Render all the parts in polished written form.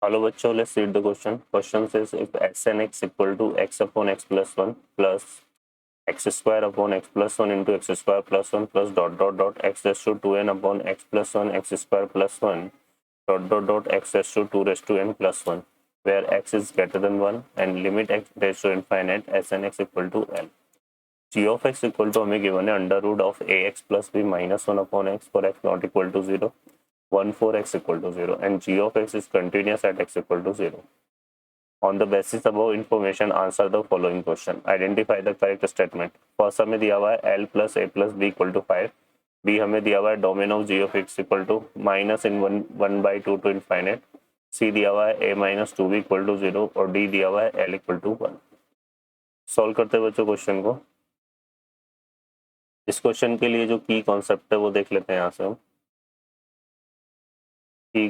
Hello बच्चों, let's read the question. Question says if x and x equal to x upon x plus 1 plus x square upon x plus 1 into x square plus 1 plus dot dot dot x raised to 2n upon x plus 1 x square plus 1 dot dot dot x raised to 2 raised to n plus 1 where x is greater than 1 and limit x raised to infinite s and x equal to l. g of x equal to हमें given है under root of ax plus b minus 1 upon x for x not equal to 0, 1 for x equal to 0 and g of x is continuous at x equal to 0. On the basis above information, answer the following question. Identify the correct statement. First हमें दिया हुआ है l plus a plus b equal to 5. b हमें दिया हुआ है domain of g of x equal to minus in 1/2 to infinite. c दिया हुआ है a minus 2b equal to 0 और d दिया हुआ है l equal to 1. सॉल्व करते हैं बच्चों क्वेश्चन को. इस क्वेश्चन के लिए जो की कॉन्सेप्ट है वो देख लेते हैं यहाँ से हम. की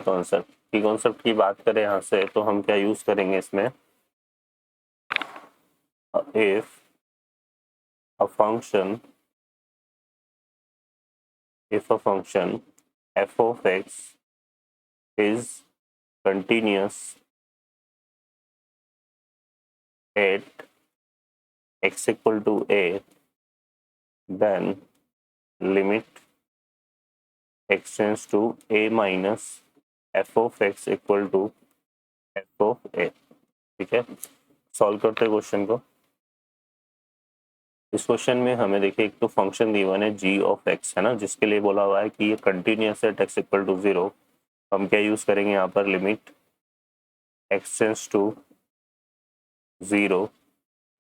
कॉन्सेप्ट की बात करें यहाँ से तो हम क्या यूज करेंगे इसमें. if a function f of x is continuous at x equal to a, then limit x tends to a minus f of x equal to f of a. ठीक है, सॉल्व करते हैं क्वेश्चन को. इस question में हमें देखिए एक तो फंक्शन गिवन है g ऑफ x है ना, जिसके लिए बोला हुआ है कि ये कंटिन्यूअस है x इक्वल टू 0. हम क्या यूज करेंगे यहाँ पर, limit x tends to 0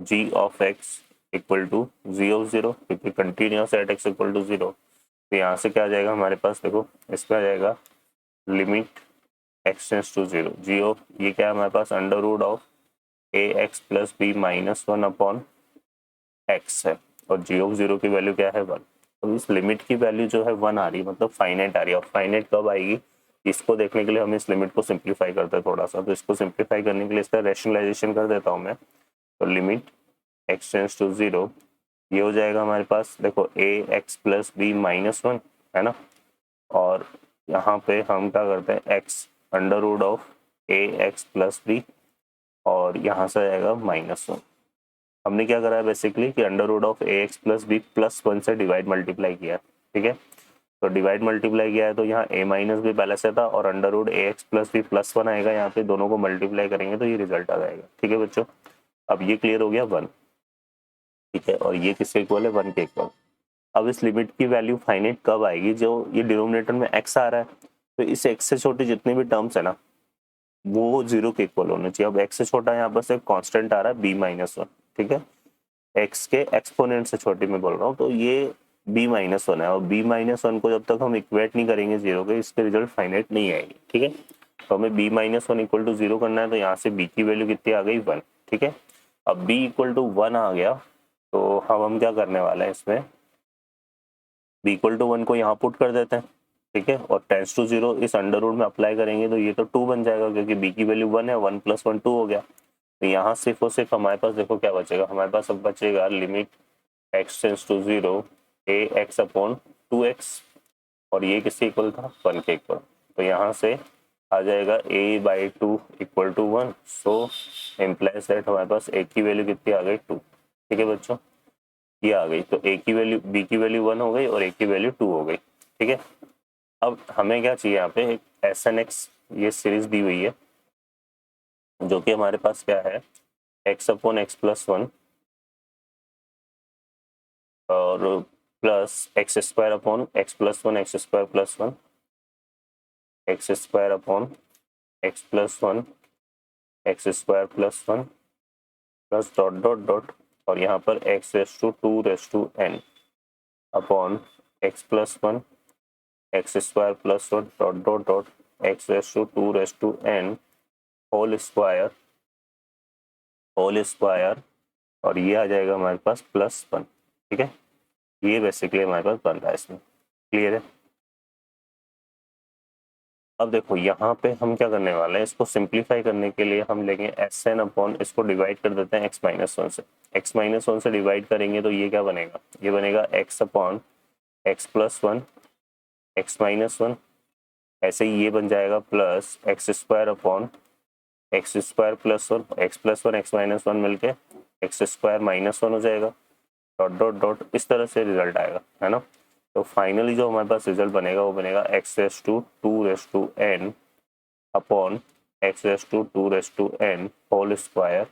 g of x equal to g of 0, क्योंकि कंटिन्यूअस है x इक्वल टू 0. तो यहाँ से क्या आ जाएगा हमारे पास, देखो इसमें आ जाएगा limit x tends to 0 g of, ये क्या है हमारे पास, under root of ax plus b minus 1 upon x है और g ऑफ 0 की वैल्यू क्या है 1. तो इस लिमिट की वैल्यू जो है 1 आ रही है, मतलब फाइनाइट आ रही है. और फाइनाइट कब आएगी, इसको देखने के लिए हम इस लिमिट को सिंप्लीफाई करते हैं थोड़ा सा. तो इसको सिंप्लीफाई करने के लिए इसका रैशनलाइजेशन कर देता हूँ मैं. तो लिमिट x टेंड्स टू 0, ये हो जाएगा हमारे पास, देखो ax प्लस b माइनस 1 है ना, और यहाँ पे हम क्या करते हैं x under root of ax plus b और यहाँ से आएगा माइनस 1. हमने क्या करा है बेसिकली कि under root of ax plus B plus 1 से डिवाइड मल्टीप्लाई किया. ठीक है, तो डिवाइड मल्टीप्लाई किया है तो यहाँ a माइनस बी पहले से था और under root ax plus B plus 1 आएगा. यहाँ पे दोनों को मल्टीप्लाई करेंगे तो ये रिजल्ट आ जाएगा. ठीक है बच्चों, अब ये क्लियर हो गया 1. ठीक है, और ये किसके इक्वल है, 1 के इक्वल. अब इस लिमिट की वैल्यू फाइनाइट कब आएगी, जो ये डिनोमिनेटर में x आ रहा है तो इस x से छोटी जितनी भी टर्म्स है ना वो 0 के इक्वल होने चाहिए. अब x से छोटा यहाँ पर एक कांस्टेंट आ रहा है b माइनस 1. ठीक है, x के एक्सपोनेंट से छोटी में बोल रहा हूँ, तो ये b माइनस 1 है और b माइनस 1 को जब तक हम इक्वेट नहीं करेंगे 0 के, इसके रिजल्ट फाइनाइट नहीं आएगी. ठीक है, तो हमें b माइनस 1 इक्वल टू 0 करना है. तो यहाँ से b की वैल्यू कितनी आ गई, 1. ठीक है, अब b इक्वल टू 1 आ गया तो हम क्या करने वाले हैं इसमें, b इक्वल टू 1 को यहाँ पुट कर देते हैं. ठीक है, और टेंस टू 0 इस अंडर रूट में अप्लाई करेंगे तो ये तो 2 बन जाएगा, क्योंकि b की वैल्यू 1 है, 1 प्लस 1 2 हो गया. तो यहाँ सिर्फ और सिर्फ हमारे पास देखो क्या बचेगा, हमारे पास अब बचेगा limit x tends to 0 ax upon 2x और ये किसके इक्वल था, 1 के इक्वल. तो यहाँ से आ जाएगा a by 2 equal to 1. So implies that हमारे पास a की वैल्यू कितनी आ गई, 2. ठीक है बच्चों, ये आ गई. तो a की वैल्यू, b की वैल्यू 1 हो गई और a की वैल्यू 2 हो गई. ठीक है, अब हमें क्या चाहिए यहाँ पे, एक एस एन एक्स ये सीरीज दी हुई है जो कि हमारे पास क्या है, x अपॉन एक्स प्लस 1 और plus X square upon X plus 1 X square plus 1 X square upon X plus 1 X square plus 1 plus dot dot dot और यहाँ पर x raise to 2 raise to n upon X plus 1 X square plus 1 dot dot dot X raise to 2 raise to n whole square और ये आ जाएगा हमारे पास plus 1. ठीक है, ये बेसिकली हमारे पास बन रहा है इसमें. क्लियर है. अब देखो यहाँ पे हम क्या करने वाले हैं, इसको सिंप्लीफाई करने के लिए हम लेंगे एस एन अपॉन, इसको डिवाइड कर देते हैं x माइनस 1 से. x माइनस 1 से डिवाइड करेंगे तो ये क्या बनेगा, ये बनेगा x upon X plus 1 x minus 1. ऐसे ही ये बन जाएगा plus X square upon X square plus one, x plus one x minus one मिलके एक्स स्क्वायर माइनस वन हो जाएगा, डॉट डॉट डॉट, इस तरह से रिजल्ट आएगा, है ना। तो फाइनली जो हमारे पास रिजल्ट बनेगा वो बनेगा X raise to two raise to N upon x raise to two raise to N whole square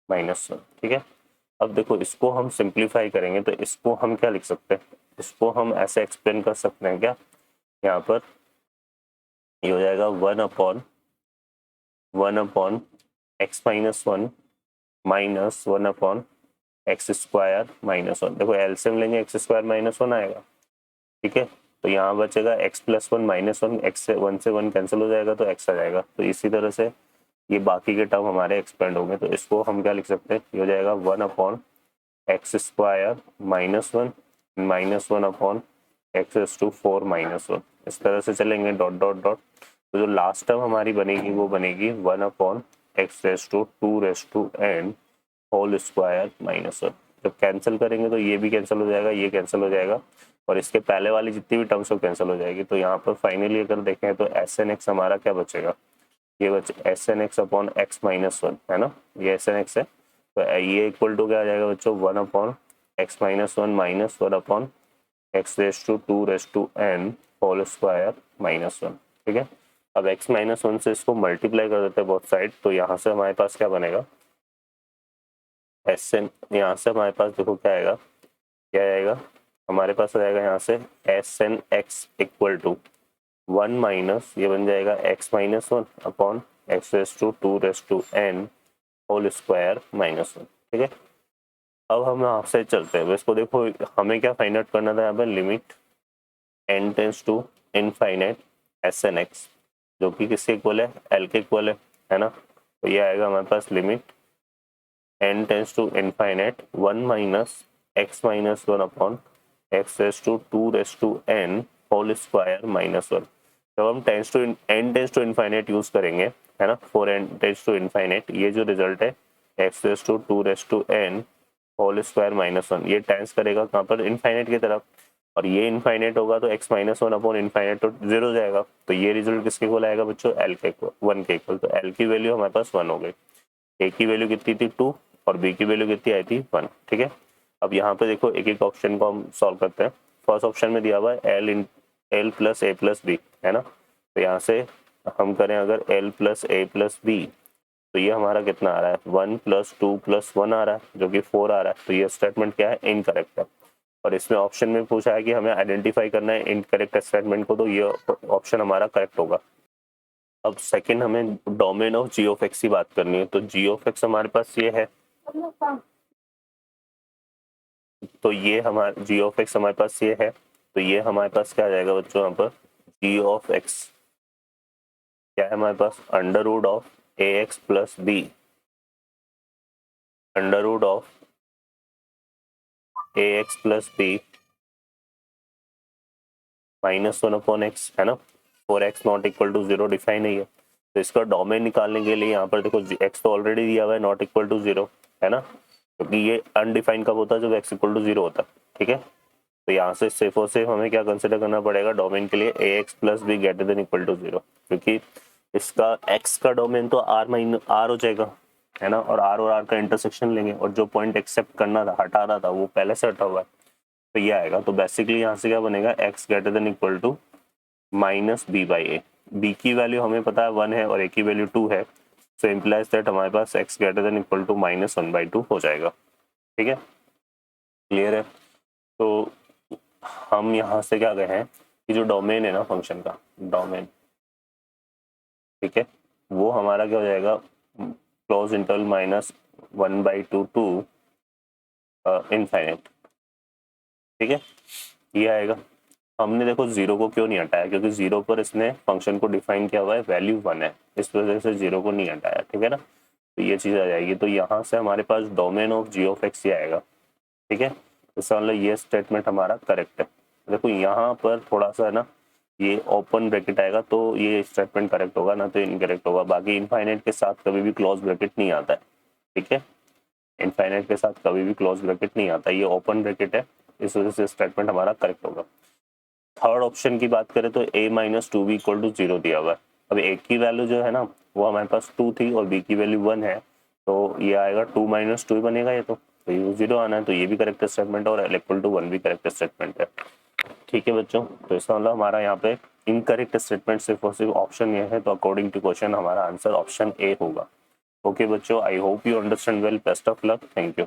minus one. ठीक है, अब देखो इसको हम सिंप्लीफाई करेंगे तो इसको हम क्या लिख सकते हैं, इसको हम ऐसे एक्सप्लेन कर सकते हैं क्या, यहाँ पर ये हो जाएगा one upon X minus one minus one upon X square minus one. देखो एलसीएम लेंगे एक्स स्क्वायर माइनस वन आएगा, ठीक है। तो यहाँ बचेगा x plus one minus one, x से वन कैंसिल हो जाएगा तो एक्स आ जाएगा। तो इसी तरह से ये बाकी के टर्म हमारे एक्सपेंड होंगे, तो इसको हम क्या लिख सकते हैं, ये हो जाएगा one upon X square minus one upon x raise to four minus one. इस तरह से चलेंगे डॉट डॉट डॉट। तो जो लास्ट टर्म हमारी बनेगी वो बनेगी one upon x raise to N whole square minus one. जब कैंसिल करेंगे तो ये भी कैंसिल हो जाएगा, ये कैंसिल हो जाएगा और इसके पहले वाली जितनी भी टर्म्स वो कैंसिल हो जाएगी। तो यहाँ पर फाइनली अगर देखें तो एस एन एक्स हमारा क्या बचेगा, ये बचे S N X upon X minus one, है ना, ये एस एन एक्स है। तो ये इक्वल टू क्या आ जाएगा बच्चों, one upon X minus one upon x raise to N whole square minus one. ठीक है, अब एक्स माइनस वन से इसको मल्टीप्लाई कर देते हैं बोथ साइड, तो यहाँ से हमारे पास क्या बनेगा, एस एन, यहाँ से हमारे पास देखो क्या आएगा, क्या आएगा हमारे पास आ जाएगा यहाँ से S N X equal to one minus, ये बन जाएगा X minus one upon x raise to N whole square minus one. ठीक है, अब हम यहाँ से चलते हैं, इसको देखो हमें क्या फाइंड आउट करना था यहाँ पे, limit N tends to infinite S N X, जो कि किसके इक्वल है, एल के इक्वल है ना। तो ये आएगा हमारे पास limit N tends to infinite one minus x one upon x raise to N whole square minus one. जब हम n tends to infinite use करेंगे, है ना, for n tends to infinite, ये जो रिजल्ट है x raise to N whole square minus one, ये tends करेगा कहाँ पर, इनफाइनाइट की तरफ, और ये इनफाइनाइट होगा तो x minus one upon infinite तो जीरो जाएगा। तो ये रिजल्ट किसके इक्वल आएगा बच्चों, एल के वन के इक्वल। तो एल की वैल्यू हमारे पास वन हो गई, ए की वैल्यू कितनी थी टू और बी की वैल्यू कितनी आई थी वन। ठीक है, अब यहाँ पे देखो एक एक ऑप्शन को हम सॉल्व करते हैं। फर्स्ट ऑप्शन में दिया हुआ है L plus A plus B, है ना। तो यहाँ से हम करें अगर L plus A plus B, तो ये हमारा कितना आ रहा है, one plus two plus one आ रहा है, जो कि फोर आ रहा है। तो ये स्टेटमेंट क्या है, इनकरेक्ट है। और इसमें ऑप्शन में पूछा है कि हमें आइडेंटिफाई करना है इनकरेक्ट स्टेटमेंट को, तो ये ऑप्शन हमारा करेक्ट होगा। अब सेकंड हमें domain of ji of X की बात करनी है। तो जी ऑफ एक्स हमारे पास ये है, तो ये हमारा जी ऑफ एक्स हमारे पास ये है। तो ये हमारे पास क्या आ जाएगा बच्चों, यहाँ पर जी ऑफ एक्स क्या है हमारे पास, under root of a x plus b, under root of a x plus b minus one upon x, है ना। For x not equal to zero define नहीं है, तो इसका डोमेन निकालने के लिए यहाँ पर देखो एक्स तो ऑलरेडी दिया हुआ है नॉट इक्वल टू जीरो, है ना, क्योंकि ये अनडिफाइंड कब होता है, जब एक्स इक्वल टू जीरो होता है। ठीक है, तो यहाँ से सिर्फ और सिर्फ हमें क्या कंसिडर करना पड़ेगा डोमेन के लिए, a x plus b greater than equal to zero, क्योंकि इसका एक्स का डोमेन तो आर हो जाएगा, है ना, और आर का इंटरसेक्शन लेंगे और जो पॉइंट एक्सेप्ट करना था, हटा रहा था, वो पहले से हटा हुआ है, तो ये आएगा। तो बेसिकली यहाँ से क्या बनेगा, X greater than equal to minus B by A. B की वैल्यू हमें पता है वन है और ए की वैल्यू टू है, सो इम्प्लाइज दैट हमारे पास x greater than equal to minus one by two हो जाएगा। ठीक है, क्लियर है। तो हम यहाँ से क्या गए हैं कि जो डोमेन है ना फंक्शन का डोमेन, ठीक है, वो हमारा क्या हो जाएगा, close interval minus one by two to infinite. ठीक है, ये आएगा। हमने देखो जीरो को क्यों नहीं हटाया, क्योंकि जीरो पर इसने फंक्शन को डिफाइन किया हुआ है, वैल्यू वन है, इस वजह से जीरो को नहीं हटाया। ठीक है ना, तो ये चीज आ जाएगी। तो यहाँ से हमारे पास domain of ji of x ही आएगा। ठीक है, इसका मतलब ये स्टेटमेंट हमारा करेक्ट है। देखो यहाँ पर थोड़ा सा है ना, ये ओपन ब्रैकेट आएगा तो ये स्टेटमेंट करेक्ट होगा, ना तो इनकरेक्ट होगा। बाकी इनफाइनाइट के साथ कभी भी क्लोज ब्रैकेट नहीं आता है। ठीक है, इनफाइनाइट के साथ कभी भी क्लोज ब्रैकेट नहीं आता, ये ओपन ब्रैकेट है, इस वजह से स्टेटमेंट हमारा करेक्ट होगा। थर्ड ऑप्शन की बात करें तो a minus two B equal to zero दिया हुआ है। अब a की वैल्यू जो है ना वो हमारे पास 2 थी और b की वैल्यू 1 है, तो ये आएगा 2 माइनस 2 ही बनेगा ये, तो ये 0 आना है, तो ये भी करेक्ट स्टेटमेंट है और l = 1 भी करेक्ट स्टेटमेंट है। ठीक है बच्चों, तो इसका मतलब हमारा यहाँ पे इनकरेक्ट स्टेटमेंट सिर्फ और सिर्फ ऑप्शन ये है, तो अकॉर्डिंग टू क्वेश्चन हमारा आंसर ऑप्शन ए होगा। ओके बच्चों, I hope you understand well, best of luck, thank you.